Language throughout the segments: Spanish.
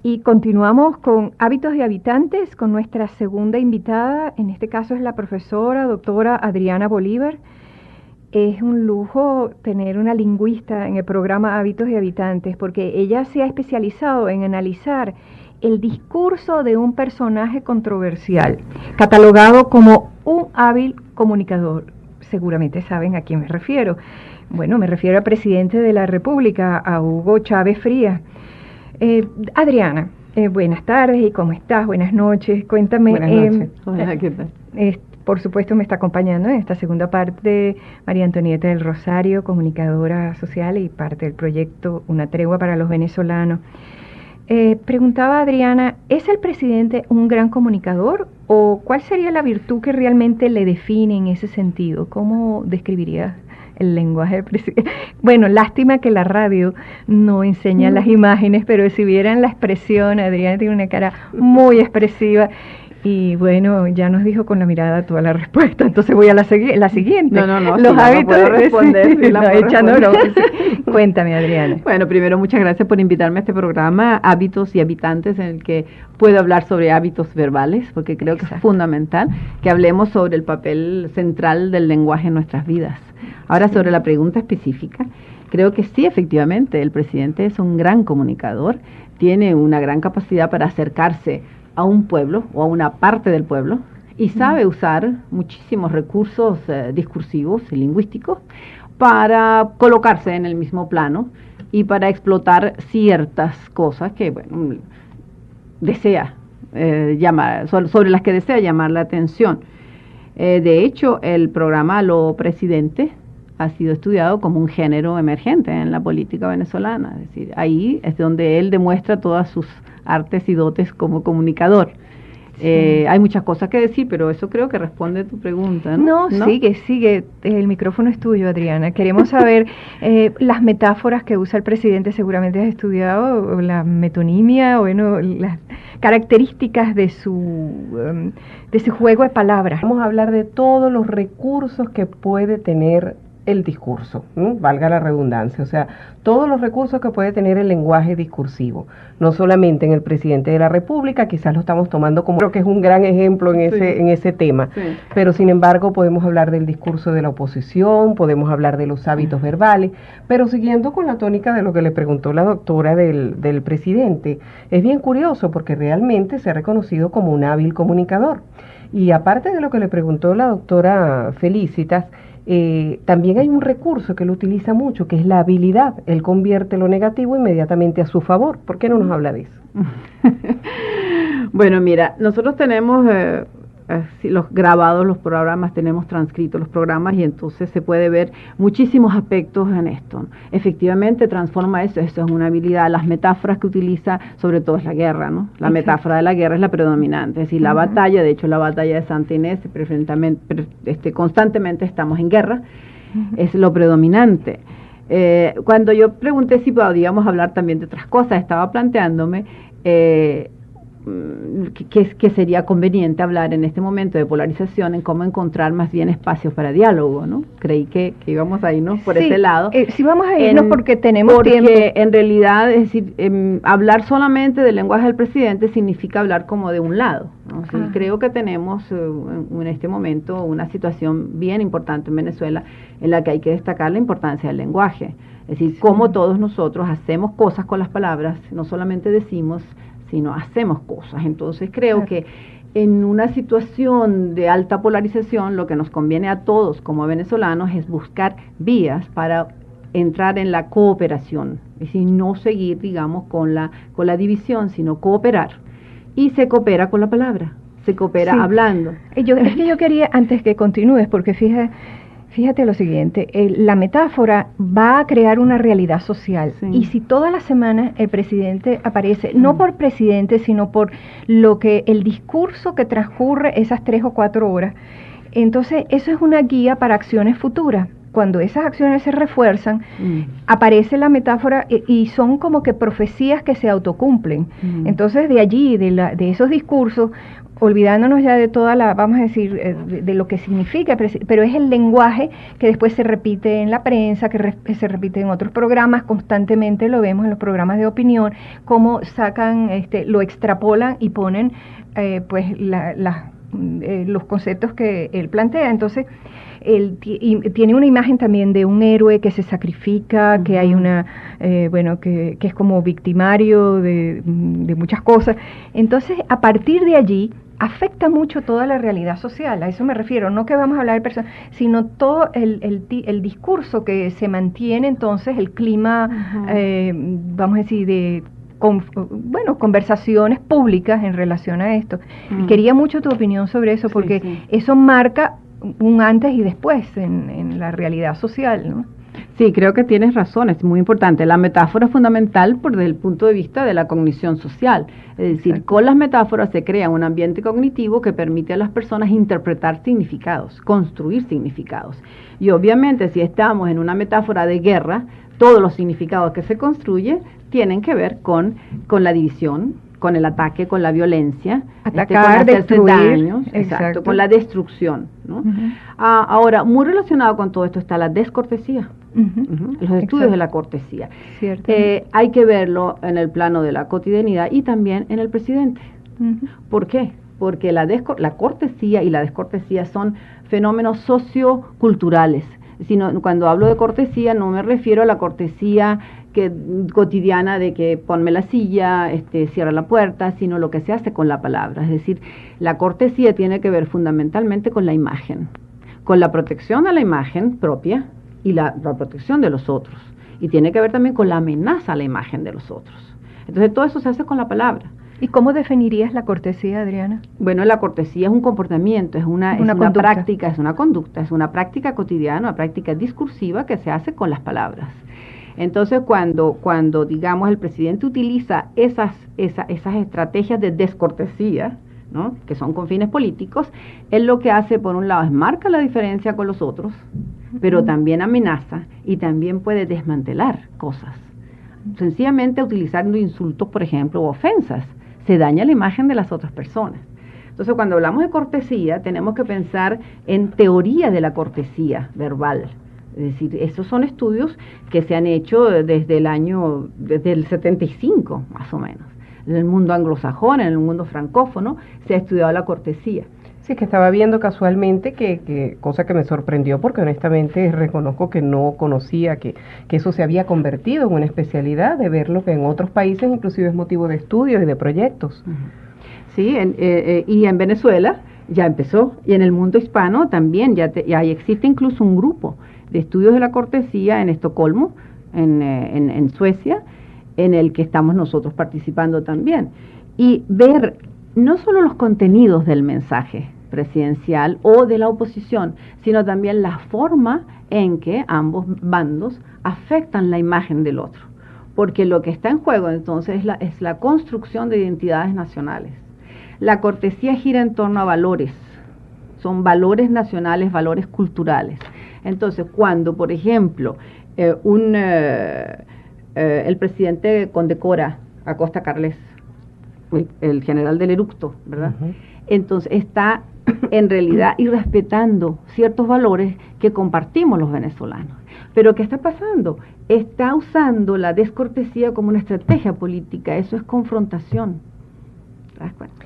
Y continuamos con Hábitos de Habitantes con nuestra segunda invitada, en este caso es la profesora doctora Adriana Bolívar. Es un lujo tener una lingüista en el programa Hábitos de Habitantes porque ella se ha especializado en analizar el discurso de un personaje controversial, catalogado como un hábil comunicador. Seguramente saben a quién me refiero. Bueno, me refiero al presidente de la República, a Hugo Chávez Frías. Adriana, buenas tardes y ¿cómo estás? Buenas noches. Cuéntame. Buenas noches. Hola, ¿qué tal? Por supuesto me está acompañando en esta segunda parte María Antonieta del Rosario, comunicadora social y parte del proyecto Una Tregua para los Venezolanos. Preguntaba Adriana, ¿es el presidente un gran comunicador o cuál sería la virtud que realmente le define en ese sentido? ¿Cómo describirías el lenguaje del presidente? Bueno, lástima que la radio no enseña las imágenes, pero si vieran la expresión, Adriana tiene una cara muy expresiva y bueno, ya nos dijo con la mirada toda la respuesta, entonces voy a la siguiente. No, los si hábitos no puedo responder. Sí, no, Cuéntame, Adriana. Bueno, primero muchas gracias por invitarme a este programa Hábitos y Habitantes, en el que puedo hablar sobre hábitos verbales, porque creo que es fundamental que hablemos sobre el papel central del lenguaje en nuestras vidas. Ahora, sobre la pregunta específica, creo que sí, efectivamente, el presidente es un gran comunicador, tiene una gran capacidad para acercarse a un pueblo o a una parte del pueblo y sabe usar muchísimos recursos discursivos y lingüísticos para colocarse en el mismo plano y para explotar ciertas cosas que, bueno, desea llamar, sobre las que desea llamar la atención. De hecho, el programa Aló Presidente ha sido estudiado como un género emergente en la política venezolana. Es decir, ahí es donde él demuestra todas sus artes y dotes como comunicador. Sí. Hay muchas cosas que decir, pero eso creo que responde a tu pregunta, ¿no? No, sigue. El micrófono es tuyo, Adriana. Queremos saber las metáforas que usa el presidente. Seguramente has estudiado la metonimia, bueno, las características de su juego de palabras. Vamos a hablar de todos los recursos que puede tener el discurso, ¿no? Valga la redundancia, o sea, todos los recursos que puede tener el lenguaje discursivo, no solamente en el presidente de la República, quizás lo estamos tomando como creo que es un gran ejemplo en ese tema, pero sin embargo podemos hablar del discurso de la oposición, podemos hablar de los hábitos verbales, pero siguiendo con la tónica de lo que le preguntó la doctora del presidente, es bien curioso porque realmente se ha reconocido como un hábil comunicador, y aparte de lo que le preguntó la doctora Felicitas, también hay un recurso que él utiliza mucho, que es la habilidad. Él convierte lo negativo inmediatamente a su favor. ¿Por qué no nos habla de eso? Bueno, mira, nosotros tenemos los grabados, los programas, tenemos transcritos los programas y entonces se puede ver muchísimos aspectos en esto. Efectivamente transforma eso es una habilidad. Las metáforas que utiliza, sobre todo es la guerra, ¿no? La metáfora de la guerra es la predominante, es decir, la batalla, de hecho la batalla de Santa Inés, constantemente estamos en guerra, es lo predominante. Cuando yo pregunté si podíamos hablar también de otras cosas, estaba planteándome que sería conveniente hablar en este momento de polarización en cómo encontrar más bien espacios para diálogo, ¿no? Creí que íbamos a irnos por ese lado. Sí, vamos a irnos porque tenemos tiempo. Porque en realidad, es decir, hablar solamente del lenguaje del presidente significa hablar como de un lado, ¿no? Sí, creo que tenemos en este momento una situación bien importante en Venezuela en la que hay que destacar la importancia del lenguaje. Es decir, cómo todos nosotros hacemos cosas con las palabras, no solamente decimos, sino hacemos cosas. Entonces creo que en una situación de alta polarización lo que nos conviene a todos como venezolanos es buscar vías para entrar en la cooperación, es decir, no seguir, digamos, con la división, sino cooperar. Y se coopera con la palabra, se coopera hablando. Es que yo quería, antes que continúes, porque fíjate lo siguiente, la metáfora va a crear una realidad social y si todas las semanas el presidente aparece, no por presidente, sino por el discurso que transcurre esas 3 o 4 horas, entonces eso es una guía para acciones futuras. Cuando esas acciones se refuerzan, aparece la metáfora y son como que profecías que se autocumplen. Entonces de allí, de esos discursos, olvidándonos ya de toda la, vamos a decir, de lo que significa, pero es el lenguaje que después se repite en la prensa, se repite en otros programas, constantemente lo vemos en los programas de opinión, cómo sacan, lo extrapolan y ponen pues los conceptos que él plantea. Entonces, tiene una imagen también de un héroe que se sacrifica, que hay una, que es como victimario de muchas cosas. Entonces, a partir de allí, afecta mucho toda la realidad social, a eso me refiero, no que vamos a hablar de personas, sino todo el discurso que se mantiene, entonces, el clima, vamos a decir, de conversaciones públicas en relación a esto. Quería mucho tu opinión sobre eso, porque eso marca un antes y después en la realidad social, ¿no? Sí, creo que tienes razón, es muy importante. La metáfora es fundamental desde el punto de vista de la cognición social. Es decir, con las metáforas se crea un ambiente cognitivo que permite a las personas interpretar significados, construir significados. Y obviamente si estamos en una metáfora de guerra, todos los significados que se construyen tienen que ver con la división, con el ataque, con la violencia, atacar, con hacerse destruir, daños, exacto, con la destrucción, ¿no? Ahora, muy relacionado con todo esto está la descortesía, los estudios de la cortesía. Hay que verlo en el plano de la cotidianidad y también en el presidente. ¿Por qué? Porque la cortesía y la descortesía son fenómenos socioculturales. Cuando hablo de cortesía no me refiero a la cortesía cotidiana de que ponme la silla, cierra la puerta, sino lo que se hace con la palabra. Es decir, la cortesía tiene que ver fundamentalmente con la imagen, con la protección a la imagen propia y la protección de los otros. Y tiene que ver también con la amenaza a la imagen de los otros. Entonces todo eso se hace con la palabra. ¿Y cómo definirías la cortesía, Adriana? Bueno, la cortesía es un comportamiento, es una práctica, es una conducta, es una práctica cotidiana, una práctica discursiva que se hace con las palabras. Entonces, cuando digamos, el presidente utiliza esas estrategias de descortesía, ¿no?, que son con fines políticos, él lo que hace, por un lado, es marca la diferencia con los otros, pero también amenaza y también puede desmantelar cosas. Sencillamente utilizando insultos, por ejemplo, o ofensas, se daña la imagen de las otras personas. Entonces, cuando hablamos de cortesía, tenemos que pensar en teoría de la cortesía verbal. Es decir, esos son estudios que se han hecho desde el 75, más o menos. En el mundo anglosajón, en el mundo francófono, se ha estudiado la cortesía. Sí, que estaba viendo casualmente cosa que me sorprendió, porque honestamente reconozco que no conocía que eso se había convertido en una especialidad, de verlo que en otros países inclusive es motivo de estudios y de proyectos. Sí, y en Venezuela ya empezó, y en el mundo hispano también, ya existe incluso un grupo de estudios de la cortesía en Estocolmo, en Suecia, en el que estamos nosotros participando también. Y ver no solo los contenidos del mensaje presidencial o de la oposición, sino también la forma en que ambos bandos afectan la imagen del otro. Porque lo que está en juego entonces es la construcción de identidades nacionales. La cortesía gira en torno a valores, son valores nacionales, valores culturales. Entonces, cuando, por ejemplo, el presidente condecora a Costa Carles, el general del eructo, ¿verdad? Entonces está en realidad irrespetando ciertos valores que compartimos los venezolanos. Pero ¿qué está pasando? Está usando la descortesía como una estrategia política. Eso es confrontación.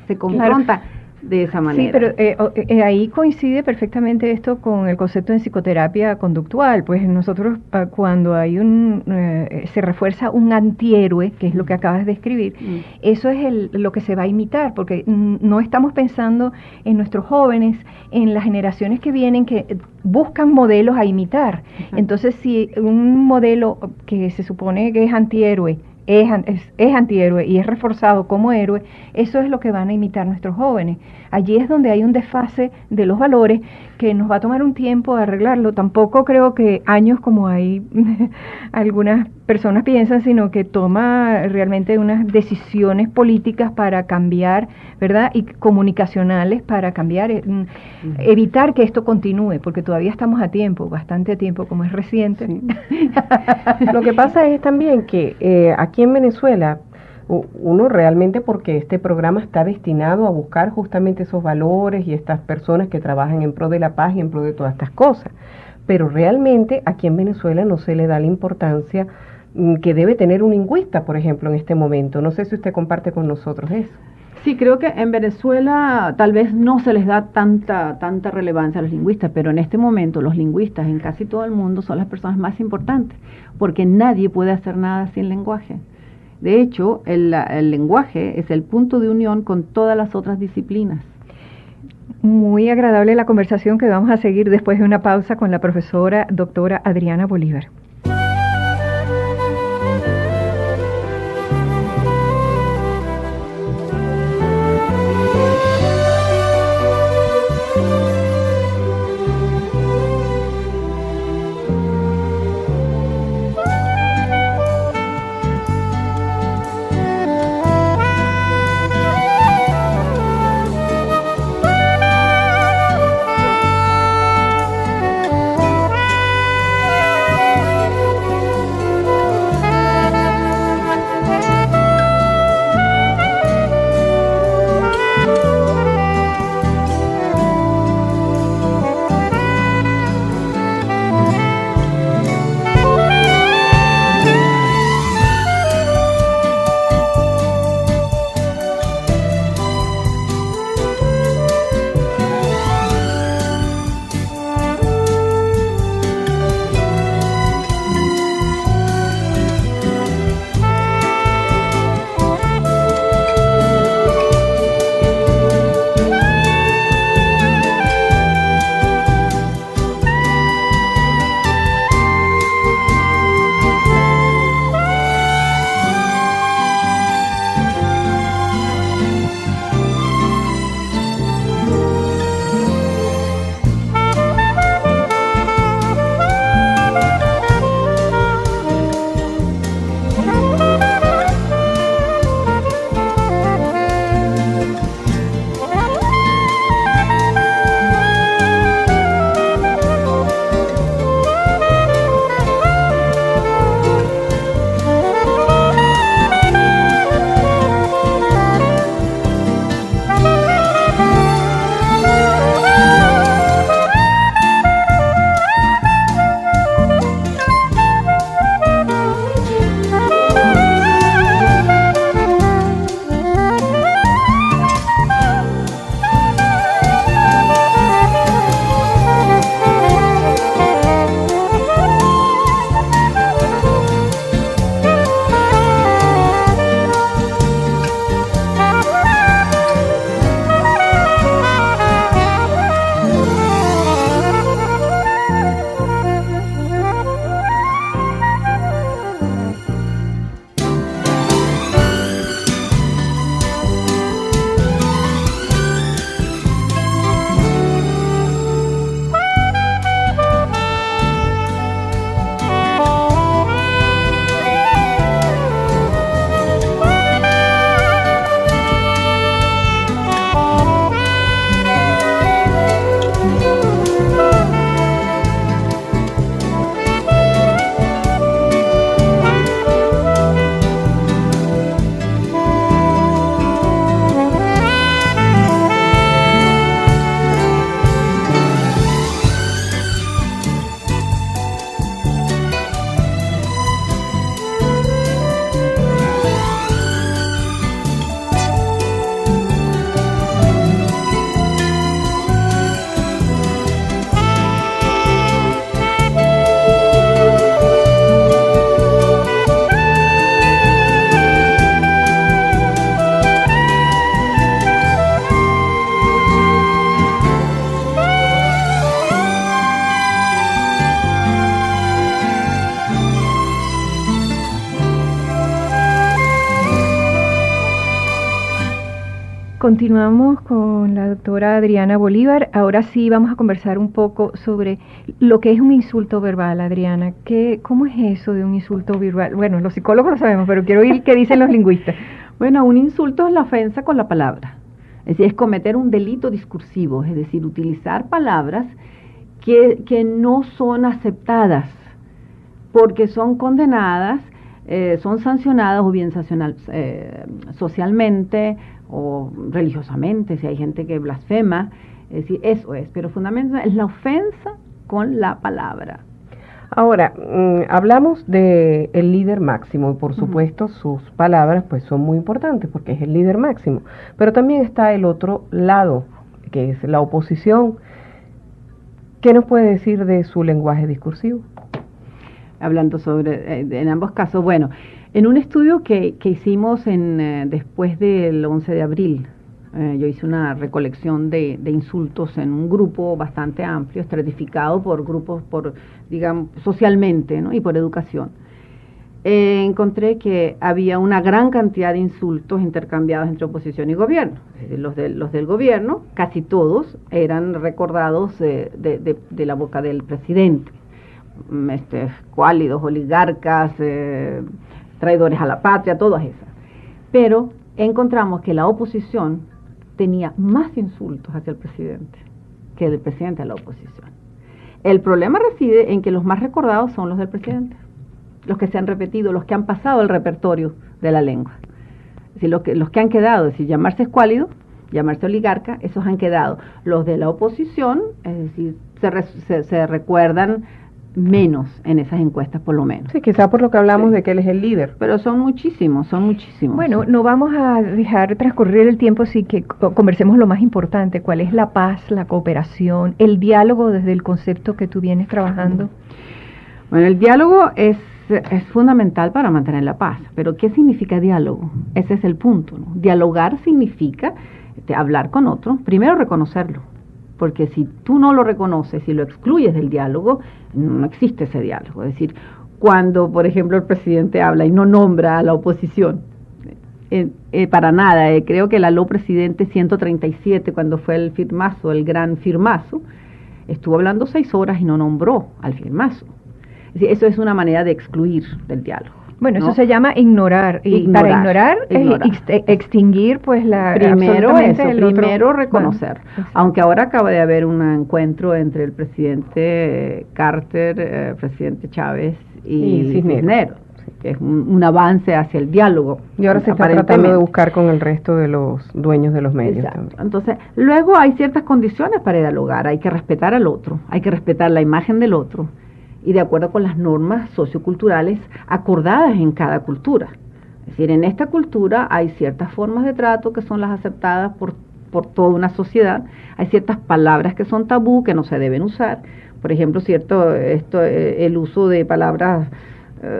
Se confronta de esa manera. Sí, pero ahí coincide perfectamente esto con el concepto de psicoterapia conductual. Pues nosotros cuando hay se refuerza un antihéroe, que es lo que acabas de describir, eso es lo que se va a imitar, porque no estamos pensando en nuestros jóvenes, en las generaciones que vienen que buscan modelos a imitar. Entonces, si un modelo que se supone que es antihéroe es antihéroe y es reforzado como héroe, eso es lo que van a imitar nuestros jóvenes. Allí es donde hay un desfase de los valores que nos va a tomar un tiempo arreglarlo. Tampoco creo que años, como hay algunas personas piensan, sino que toma realmente unas decisiones políticas para cambiar, ¿verdad? Y comunicacionales para cambiar, evitar que esto continúe, porque todavía estamos a tiempo, bastante a tiempo, como es reciente. Sí. Lo que pasa es también que aquí en Venezuela Uno realmente, porque este programa está destinado a buscar justamente esos valores y estas personas que trabajan en pro de la paz y en pro de todas estas cosas. Pero realmente aquí en Venezuela no se le da la importancia que debe tener un lingüista, por ejemplo, en este momento. No sé si usted comparte con nosotros eso. Sí, creo que en Venezuela tal vez no se les da tanta relevancia a los lingüistas, pero en este momento los lingüistas en casi todo el mundo son las personas más importantes, porque nadie puede hacer nada sin lenguaje. De hecho, el lenguaje es el punto de unión con todas las otras disciplinas. Muy agradable la conversación que vamos a seguir después de una pausa con la profesora doctora Adriana Bolívar. Continuamos con la doctora Adriana Bolívar. Ahora sí vamos a conversar un poco sobre lo que es un insulto verbal, Adriana. ¿Cómo es eso de un insulto verbal? Bueno, los psicólogos lo sabemos, pero quiero oír qué dicen los lingüistas. Bueno, un insulto es la ofensa con la palabra. Es decir, es cometer un delito discursivo, es decir, utilizar palabras que no son aceptadas porque son condenadas son sancionadas o bien socialmente o religiosamente, si hay gente que blasfema, es decir, eso es, pero fundamentalmente es la ofensa con la palabra. Ahora, hablamos de el líder máximo y por supuesto sus palabras pues son muy importantes porque es el líder máximo, pero también está el otro lado, que es la oposición. ¿Qué nos puede decir de su lenguaje discursivo? Hablando sobre, en ambos casos, bueno, en un estudio que hicimos después del 11 de abril, yo hice una recolección de insultos en un grupo bastante amplio, estratificado por grupos, digamos, socialmente, ¿no? Y por educación. Encontré que había una gran cantidad de insultos intercambiados entre oposición y gobierno. Los del gobierno, casi todos, eran recordados de la boca del presidente. Cuálidos, oligarcas, traidores a la patria, todas esas. Pero encontramos que la oposición tenía más insultos hacia el presidente que el presidente a la oposición. El problema reside en que los más recordados son los del presidente, los que se han repetido, los que han pasado el repertorio de la lengua. Es decir, los que han quedado, es decir, llamarse escuálido, llamarse oligarca, esos han quedado. Los de la oposición, es decir, se recuerdan menos en esas encuestas, por lo menos. Sí, quizá por lo que hablamos de que él es el líder. Pero son muchísimos. Bueno, no vamos a dejar transcurrir el tiempo, sí que conversemos lo más importante, cuál es la paz, la cooperación, el diálogo desde el concepto que tú vienes trabajando. Bueno, el diálogo es fundamental para mantener la paz, pero ¿qué significa diálogo? Ese es el punto, ¿no? Dialogar significa hablar con otro, primero reconocerlo, porque si tú no lo reconoces y lo excluyes del diálogo, no existe ese diálogo. Es decir, cuando, por ejemplo, el presidente habla y no nombra a la oposición, para nada, creo que el aló presidente 137, cuando fue el firmazo, el gran firmazo, estuvo hablando 6 horas y no nombró al firmazo. Es decir, eso es una manera de excluir del diálogo. Bueno, ¿no? Eso se llama ignorar. Y para ignorar. Extinguir, pues, primero reconocer. Bueno, aunque ahora acaba de haber un encuentro entre el presidente Carter, presidente Chávez y Cisneros, que es un avance hacia el diálogo. Y ahora se está tratando de buscar con el resto de los dueños de los medios. Exacto. Entonces, luego hay ciertas condiciones para dialogar. Hay que respetar al otro, hay que respetar la imagen del otro, y de acuerdo con las normas socioculturales acordadas en cada cultura. Es decir, en esta cultura hay ciertas formas de trato que son las aceptadas por toda una sociedad, hay ciertas palabras que son tabú, que no se deben usar. Por ejemplo, el uso de palabras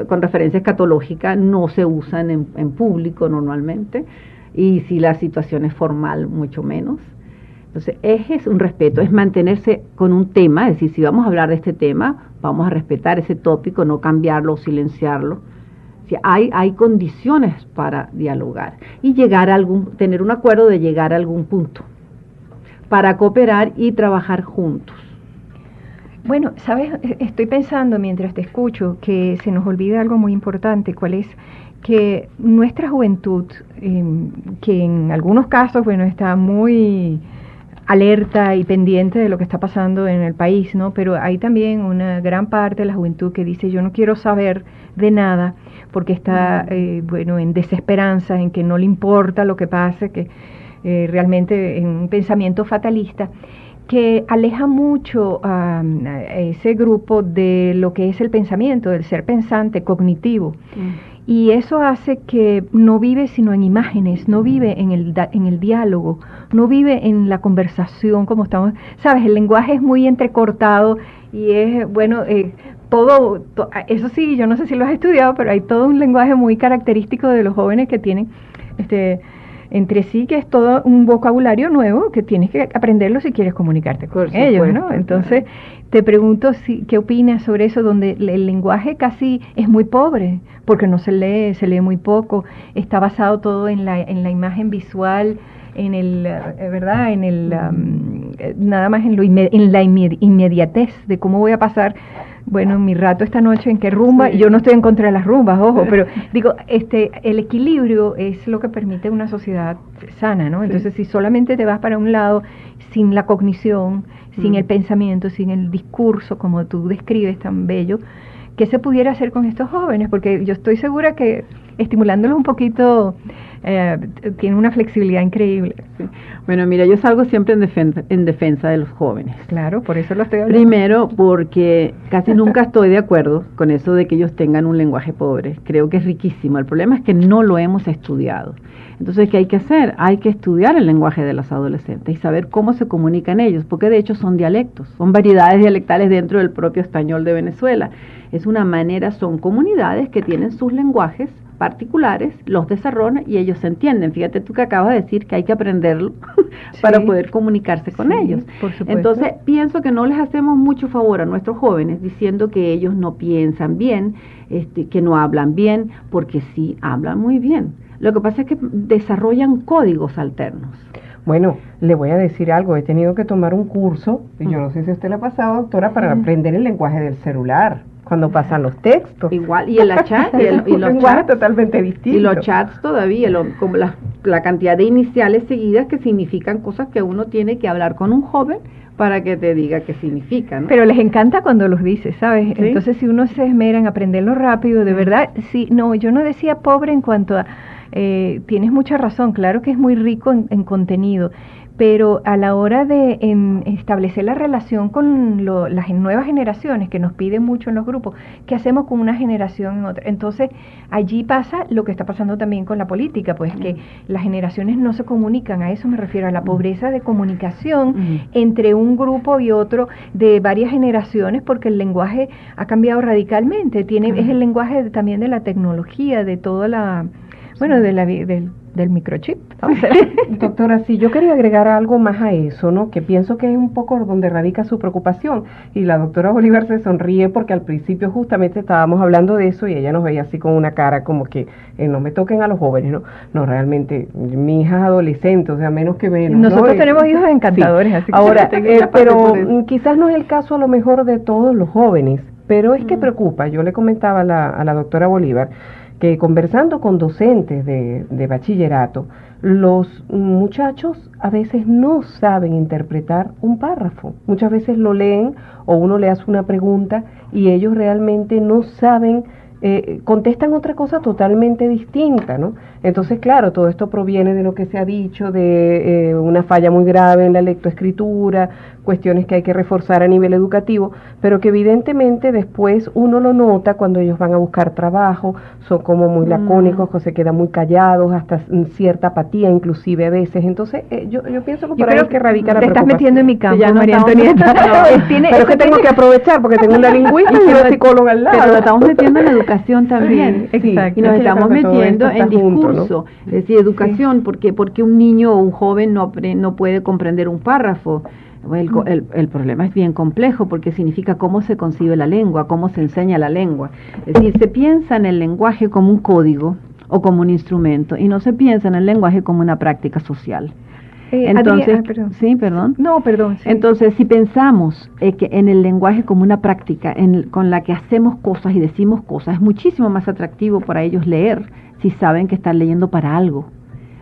con referencia escatológica no se usan en público normalmente, y si la situación es formal, mucho menos. Entonces, es un respeto, es mantenerse con un tema, es decir, si vamos a hablar de este tema, vamos a respetar ese tópico, no cambiarlo o silenciarlo. Si hay condiciones para dialogar y tener un acuerdo de llegar a algún punto, para cooperar y trabajar juntos. Bueno, sabes, estoy pensando mientras te escucho que se nos olvida algo muy importante, cuál es que nuestra juventud, que en algunos casos, bueno, está muy alerta y pendiente de lo que está pasando en el país, ¿no? Pero hay también una gran parte de la juventud que dice, yo no quiero saber de nada, porque está, en desesperanza, en que no le importa lo que pase, que realmente en un pensamiento fatalista, que aleja mucho a ese grupo de lo que es el pensamiento, del ser pensante, cognitivo. Y eso hace que no vive sino en imágenes, no vive en el diálogo, no vive en la conversación como estamos. Sabes, el lenguaje es muy entrecortado y es, eso sí, yo no sé si lo has estudiado, pero hay todo un lenguaje muy característico de los jóvenes que tienen entre sí, que es todo un vocabulario nuevo que tienes que aprenderlo si quieres comunicarte con ellos, ¿no? Entonces, te pregunto qué opinas sobre eso, donde el lenguaje casi es muy pobre, porque no se lee muy poco, está basado todo en la imagen visual, ¿verdad? Nada más en la inmediatez de cómo voy a pasar mi rato esta noche en qué rumba, sí. Y yo no estoy en contra de las rumbas, ojo, pero digo, el equilibrio es lo que permite una sociedad sana, ¿no? Entonces, si solamente te vas para un lado sin la cognición, sin el pensamiento, sin el discurso, como tú describes tan bello, qué se pudiera hacer con estos jóvenes, porque yo estoy segura que estimulándolos un poquito tiene una flexibilidad increíble. Sí. Bueno, mira, yo salgo siempre en defensa de los jóvenes. Claro, por eso lo estoy hablando. Primero, porque casi nunca estoy de acuerdo con eso de que ellos tengan un lenguaje pobre. Creo que es riquísimo. El problema es que no lo hemos estudiado. Entonces, ¿qué hay que hacer? Hay que estudiar el lenguaje de los adolescentes y saber cómo se comunican ellos, porque de hecho son dialectos, son variedades dialectales dentro del propio español de Venezuela. Es una manera, son comunidades que tienen sus lenguajes particulares, los desarrollan y ellos se entienden. Fíjate tú que acabas de decir que hay que aprenderlo para poder comunicarse con ellos. Por supuesto. Entonces, pienso que no les hacemos mucho favor a nuestros jóvenes diciendo que ellos no piensan bien, que no hablan bien, porque sí hablan muy bien. Lo que pasa es que desarrollan códigos alternos. Bueno, le voy a decir algo, he tenido que tomar un curso, y yo no sé si a usted le ha pasado, doctora, para aprender el lenguaje del celular, cuando pasan los textos. Igual, y el chat, y los lenguaje chats, totalmente distinto. y los chats todavía, como la cantidad de iniciales seguidas que significan cosas que uno tiene que hablar con un joven para que te diga qué significan, ¿no? Pero les encanta cuando los dices, ¿sabes? ¿Sí? Entonces, si uno se esmera en aprenderlo rápido, de verdad, sí, no, yo no decía pobre en cuanto a, tienes mucha razón, claro que es muy rico en contenido, pero a la hora de establecer la relación con las nuevas generaciones, que nos piden mucho en los grupos, ¿qué hacemos con una generación en otra? Entonces, allí pasa lo que está pasando también con la política, pues que las generaciones no se comunican, a eso me refiero, a la pobreza de comunicación entre un grupo y otro de varias generaciones, porque el lenguaje ha cambiado radicalmente, es el lenguaje también de la tecnología, de toda la, bueno, del microchip. Doctora, sí, yo quería agregar algo más a eso, ¿no? Que pienso que es un poco donde radica su preocupación. Y la doctora Bolívar se sonríe porque al principio justamente estábamos hablando de eso y ella nos veía así con una cara como que no me toquen a los jóvenes, ¿no? No, realmente, mi hija es adolescente, o sea, menos que menos. Nosotros ¿no? tenemos hijos encantadores, sí. así que ahora, pero quizás no es el caso a lo mejor de todos los jóvenes, pero es que preocupa. Yo le comentaba a la doctora Bolívar que conversando con docentes de bachillerato, los muchachos a veces no saben interpretar un párrafo. Muchas veces lo leen o uno le hace una pregunta y ellos realmente no saben, contestan otra cosa totalmente distinta, ¿no? Entonces, claro, todo esto proviene de lo que se ha dicho, de una falla muy grave en la lectoescritura, cuestiones que hay que reforzar a nivel educativo, pero que evidentemente después uno lo nota cuando ellos van a buscar trabajo, son como muy lacónicos, o se quedan muy callados, hasta cierta apatía inclusive a veces. Entonces, yo pienso que por ahí es que radica la preocupación. Te estás metiendo en mi campo, ya no María Antonieta. Pero es que tengo que aprovechar porque tengo una lingüista y una psicóloga al lado. Pero lo estamos metiendo en educación también. Sí, exacto. Y nos estamos metiendo en discurso. ¿no? Es decir, educación, porque un niño o un joven no puede comprender un párrafo. El problema es bien complejo porque significa cómo se concibe la lengua, cómo se enseña la lengua. Es decir, se piensa en el lenguaje como un código o como un instrumento y no se piensa en el lenguaje como una práctica social. Entonces, perdón. sí, perdón. No, perdón. Sí. Entonces, si pensamos que en el lenguaje como una práctica con la que hacemos cosas y decimos cosas, es muchísimo más atractivo para ellos leer si saben que están leyendo para algo.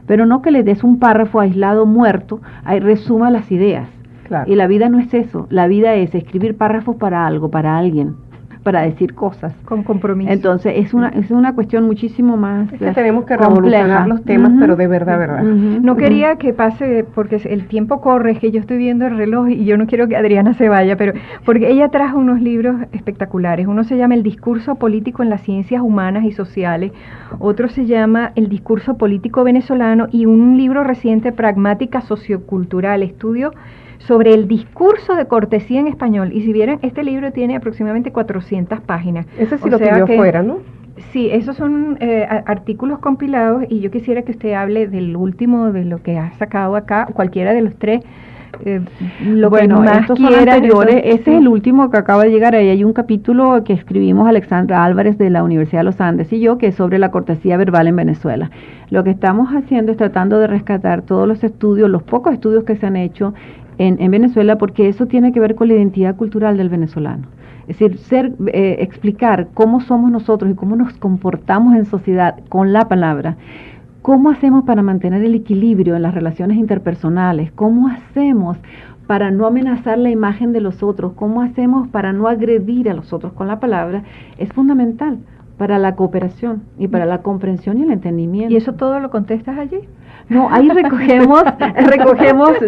Pero no que le des un párrafo aislado muerto, ahí resuma las ideas. Claro. Y la vida no es eso, la vida es escribir párrafos para algo, para alguien, para decir cosas. Con compromiso. Entonces, es una cuestión muchísimo más es que tenemos que revolucionar los temas, pero de verdad. No quería que pase, porque el tiempo corre, es que yo estoy viendo el reloj y yo no quiero que Adriana se vaya, pero porque ella trajo unos libros espectaculares. Uno se llama El discurso político en las ciencias humanas y sociales, otro se llama El discurso político venezolano y un libro reciente, Pragmática sociocultural, estudio sobre el discurso de cortesía en español. Y si vieran, este libro tiene aproximadamente 400 páginas. Ese sí lo pidió afuera, ¿no? Sí, esos son artículos compilados y yo quisiera que usted hable del último, de lo que ha sacado acá, cualquiera de los tres. Lo bueno, que más estos son anteriores. Ese sí. Es el último que acaba de llegar. Ahí hay un capítulo que escribimos Alexandra Álvarez de la Universidad de los Andes y yo, que es sobre la cortesía verbal en Venezuela. Lo que estamos haciendo es tratando de rescatar todos los estudios, los pocos estudios que se han hecho en Venezuela, porque eso tiene que ver con la identidad cultural del venezolano. Es decir, explicar cómo somos nosotros y cómo nos comportamos en sociedad con la palabra, ¿Cómo hacemos para mantener el equilibrio en las relaciones interpersonales? ¿Cómo hacemos para no amenazar la imagen de los otros? ¿Cómo hacemos para no agredir a los otros con la palabra? Es fundamental para la cooperación y para la comprensión y el entendimiento. ¿Y eso todo lo contestas allí? No, ahí recogemos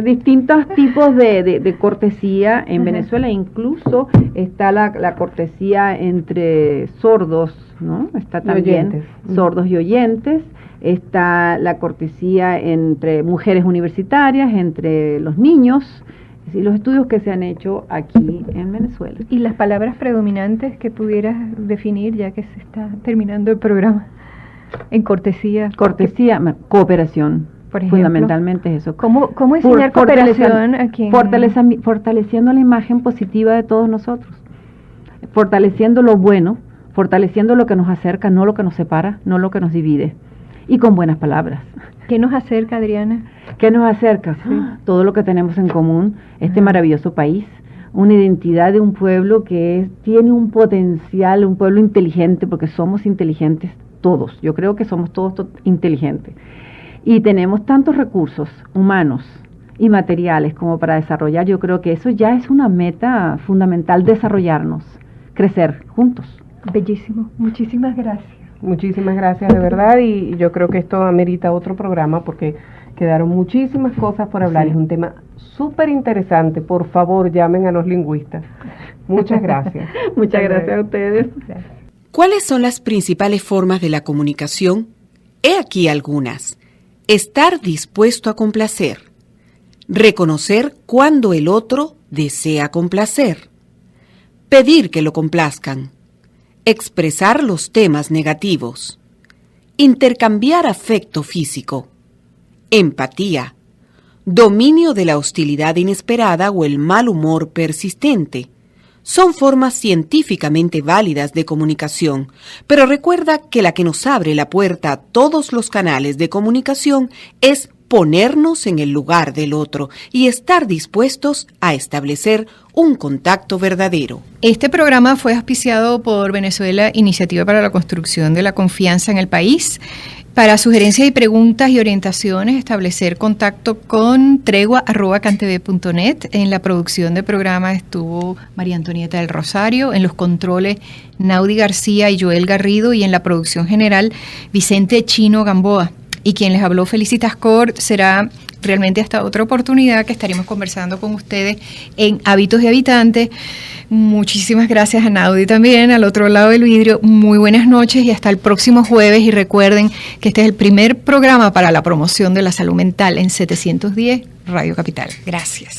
distintos tipos de cortesía en Venezuela. Incluso está la cortesía entre sordos, ¿no? Está también sordos y oyentes. Está la cortesía entre mujeres universitarias, entre los niños, es decir, los estudios que se han hecho aquí en Venezuela. ¿Y las palabras predominantes que pudieras definir, ya que se está terminando el programa, en cortesía? Cortesía, cooperación, por ejemplo, fundamentalmente eso. ¿Cómo enseñar cooperación aquí? Fortaleciendo la imagen positiva de todos nosotros, fortaleciendo lo bueno, fortaleciendo lo que nos acerca, no lo que nos separa, no lo que nos divide. Y con buenas palabras. ¿Qué nos acerca, Adriana? ¿Qué nos acerca? Sí. Todo lo que tenemos en común, este maravilloso país, una identidad de un pueblo que tiene un potencial, un pueblo inteligente, porque somos inteligentes todos. Yo creo que somos todos inteligentes. Y tenemos tantos recursos humanos y materiales como para desarrollar. Yo creo que eso ya es una meta fundamental, desarrollarnos, crecer juntos. Bellísimo. Muchísimas gracias. Muchísimas gracias, de verdad, y yo creo que esto amerita otro programa porque quedaron muchísimas cosas por hablar. Sí. Es un tema súper interesante. Por favor, llamen a los lingüistas. Muchas gracias. Muchas gracias a ustedes. ¿Cuáles son las principales formas de la comunicación? He aquí algunas. Estar dispuesto a complacer. Reconocer cuando el otro desea complacer. Pedir que lo complazcan. Expresar los temas negativos, intercambiar afecto físico, empatía, dominio de la hostilidad inesperada o el mal humor persistente. Son formas científicamente válidas de comunicación, pero recuerda que la que nos abre la puerta a todos los canales de comunicación es ponernos en el lugar del otro y estar dispuestos a establecer un contacto verdadero. Este programa fue auspiciado por Venezuela Iniciativa para la Construcción de la Confianza en el País. Para sugerencias y preguntas y orientaciones, establecer contacto con tregua@cantv.net. En la producción del programa estuvo María Antonieta del Rosario, en los controles Naudi García y Joel Garrido, y en la producción general Vicente Chino Gamboa. Y quien les habló, Felicitas Cort, será realmente hasta otra oportunidad que estaremos conversando con ustedes en Hábitos de Habitantes. Muchísimas gracias a Naudi también, al otro lado del vidrio. Muy buenas noches y hasta el próximo jueves. Y recuerden que este es el primer programa para la promoción de la salud mental en 710 Radio Capital. Gracias.